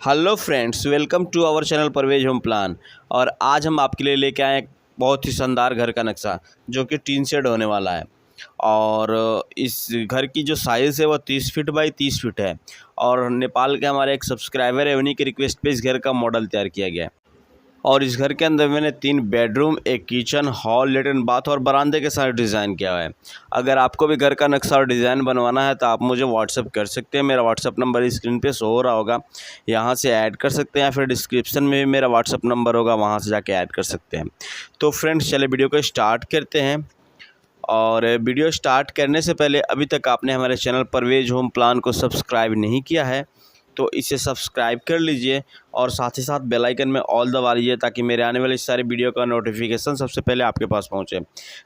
Hello friends, welcome to our channel Parvez home plan. और आज हम आपके लिए लेके आए एक बहुत ही शानदार घर का नक्शा जो कि टीन शेड होने वाला है। और इस घर की जो साइज़ है वो 30 फीट बाई 30 फीट है। और नेपाल के हमारे एक सब्सक्राइबर है, उन्हीं की रिक्वेस्ट पे इस घर का मॉडल तैयार किया गया है। और इस घर के अंदर मैंने 3 बेडरूम, एक किचन, हॉल, लेटरिन, बाथ और बरामदे के साथ डिज़ाइन किया हुआ है। अगर आपको भी घर का नक्शा और डिज़ाइन बनवाना है तो आप मुझे व्हाट्सअप कर सकते हैं। मेरा व्हाट्सअप नंबर स्क्रीन पे शो हो रहा होगा, यहाँ से ऐड कर सकते हैं या फिर डिस्क्रिप्शन में भी मेरा व्हाट्सअप नंबर होगा, वहाँ से जाके ऐड कर सकते हैं। तो फ्रेंड्स, चलिए वीडियो को स्टार्ट करते हैं। और वीडियो स्टार्ट करने से पहले अभी तक आपने हमारे चैनल परवेज होम प्लान को सब्सक्राइब नहीं किया है तो इसे सब्सक्राइब कर लीजिए और साथ ही साथ बेल आइकन में ऑल दबा लीजिए ताकि मेरे आने वाले सारे वीडियो का नोटिफिकेशन सबसे पहले आपके पास पहुंचे।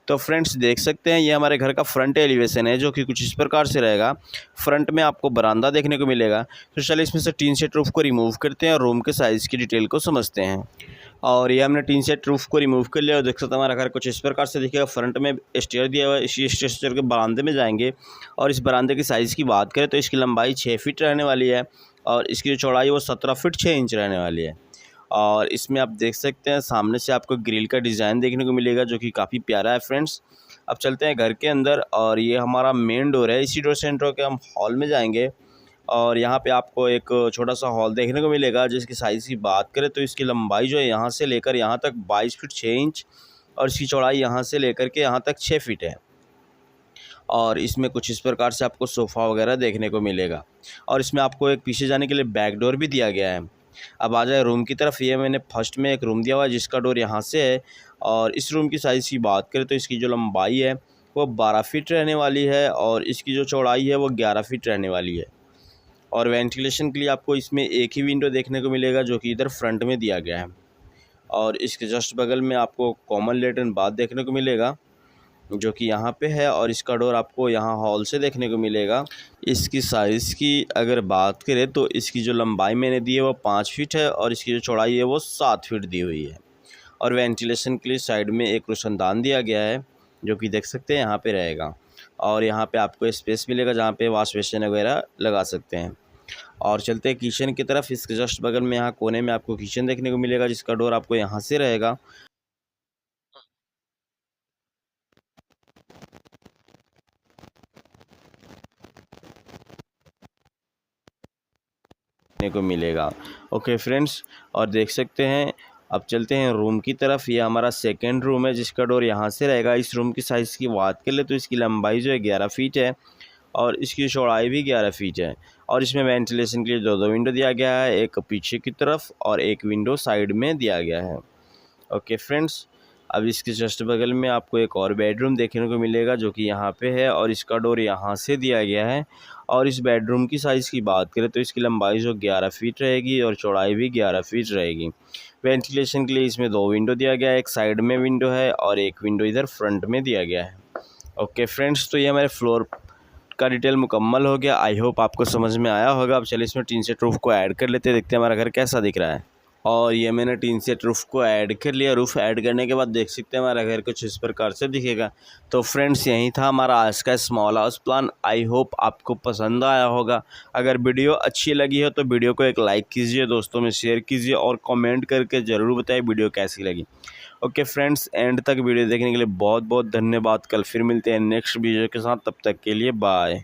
तो फ्रेंड्स, देख सकते हैं ये हमारे घर का फ्रंट एलिवेशन है जो कि कुछ इस प्रकार से रहेगा। फ्रंट में आपको बरामदा देखने को मिलेगा। तो चलिए इसमें से टीन शेड रूफ को रिमूव करते हैं और रूम के साइज़ की डिटेल को समझते हैं। और ये हमने टीन शेड रूफ को रिमूव कर लिया और देख सकते हैं हमारा घर कुछ इस प्रकार से दिखेगा। फ्रंट में स्टेयर दिया हुआ है, इसी स्टेयर के बरामदे में जाएंगे। और इस बरामदे की साइज़ की बात करें तो इसकी लंबाई 6 फीट रहने वाली है और इसकी जो चौड़ाई वो 17 फीट 6 इंच रहने वाली है। और इसमें आप देख सकते हैं सामने से आपको ग्रिल का डिज़ाइन देखने को मिलेगा जो कि काफ़ी प्यारा है फ्रेंड्स। अब चलते हैं घर के अंदर और ये हमारा मेन डोर है। इसी डोर से एंटर होकर हम हॉल में जाएंगे और यहाँ पे आपको एक छोटा सा हॉल देखने को मिलेगा जिसकी साइज़ की बात करें तो इसकी लंबाई जो है यहाँ से लेकर यहाँ तक 22 फीट 6 इंच और इसकी चौड़ाई यहाँ से लेकर के यहाँ तक 6 फीट है। और इसमें कुछ इस प्रकार से आपको सोफ़ा वगैरह देखने को मिलेगा और इसमें आपको एक पीछे जाने के लिए बैक डोर भी दिया गया है। अब आ जाए रूम की तरफ। ये मैंने फर्स्ट में एक रूम दिया हुआ है जिसका डोर यहाँ से है। और इस रूम की साइज़ की बात करें तो इसकी जो लंबाई है वो 12 फीट रहने वाली है और इसकी जो चौड़ाई है वो 11 फीट रहने वाली है। और वेंटिलेशन के लिए आपको इसमें एक ही विंडो देखने को मिलेगा जो कि इधर फ्रंट में दिया गया है। और इसके जस्ट बगल में आपको कॉमन लेटरिन बाथ देखने को मिलेगा जो कि यहाँ पे है और इसका डोर आपको यहाँ हॉल से देखने को मिलेगा। इसकी साइज़ की अगर बात करें तो इसकी जो लंबाई मैंने दी है वो 5 फीट है और इसकी जो चौड़ाई है वो 7 फीट दी हुई है। और वेंटिलेशन के लिए साइड में एक रोशनदान दिया गया है जो कि देख सकते हैं यहाँ पे रहेगा। और यहाँ पे आपको स्पेस मिलेगा जहाँ पे वॉश बेसिन वगैरह लगा सकते हैं। और चलते हैं किचन की तरफ। इसके जस्ट बगल में यहाँ कोने में आपको किचन देखने को मिलेगा जिसका डोर आपको यहाँ से रहेगा। देखने को मिलेगा। ओके फ्रेंड्स, और देख सकते हैं अब चलते हैं रूम की तरफ। ये हमारा सेकंड रूम है जिसका डोर यहाँ से रहेगा। इस रूम की साइज़ की बात कर ले तो इसकी लंबाई जो है 11 फीट है और इसकी चौड़ाई भी 11 फीट है। और इसमें वेंटिलेशन के लिए दो विंडो दिया गया है, एक पीछे की तरफ और एक विंडो साइड में दिया गया है। ओके फ्रेंड्स, अब इसके जस्ट बगल में आपको एक और बेडरूम देखने को मिलेगा जो कि यहाँ पे है और इसका डोर यहाँ से दिया गया है। और इस बेडरूम की साइज़ की बात करें तो इसकी लंबाई जो 11 फीट रहेगी और चौड़ाई भी 11 फीट रहेगी। वेंटिलेशन के लिए इसमें 2 विंडो दिया गया है, एक साइड में विंडो है और एक विंडो इधर फ्रंट में दिया गया है। ओके फ्रेंड्स, तो ये हमारे फ्लोर का डिटेल मुकम्मल हो गया। आई होप आपको समझ में आया होगा। अब चलिए इसमें टीन शेड रूफ को ऐड कर लेते हैं, देखते हैं हमारा घर कैसा दिख रहा है। और ये मैंने टीन शेड रूफ को ऐड कर लिया। रूफ ऐड करने के बाद देख सकते हैं हमारा घर कुछ इस प्रकार से दिखेगा। तो फ्रेंड्स, यही था हमारा आज का small house plan. I hope आपको पसंद आया होगा। अगर वीडियो अच्छी लगी हो तो वीडियो को एक लाइक कीजिए, दोस्तों में शेयर कीजिए और कमेंट करके ज़रूर बताइए वीडियो कैसी लगी। ओके फ्रेंड्स, एंड तक वीडियो देखने के लिए बहुत बहुत धन्यवाद। कल फिर मिलते हैं नेक्स्ट वीडियो के साथ, तब तक के लिए बाय।